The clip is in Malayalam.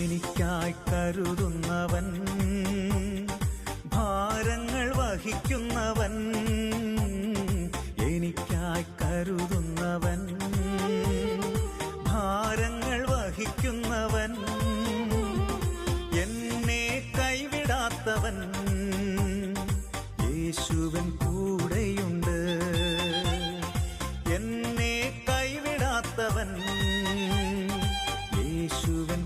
എനിക്കായി കരുതുന്നവൻ, ഭാരങ്ങൾ വഹിക്കുന്നവൻ, എനിക്കായി കരുതുന്നവൻ, ഭാരങ്ങൾ വഹിക്കുന്നവൻ, എന്നെ കൈവിടാത്തവൻ, യേശുവൻ കൂടെയുണ്ട്. എന്നെ കൈവിടാത്തവൻ, യേശുവൻ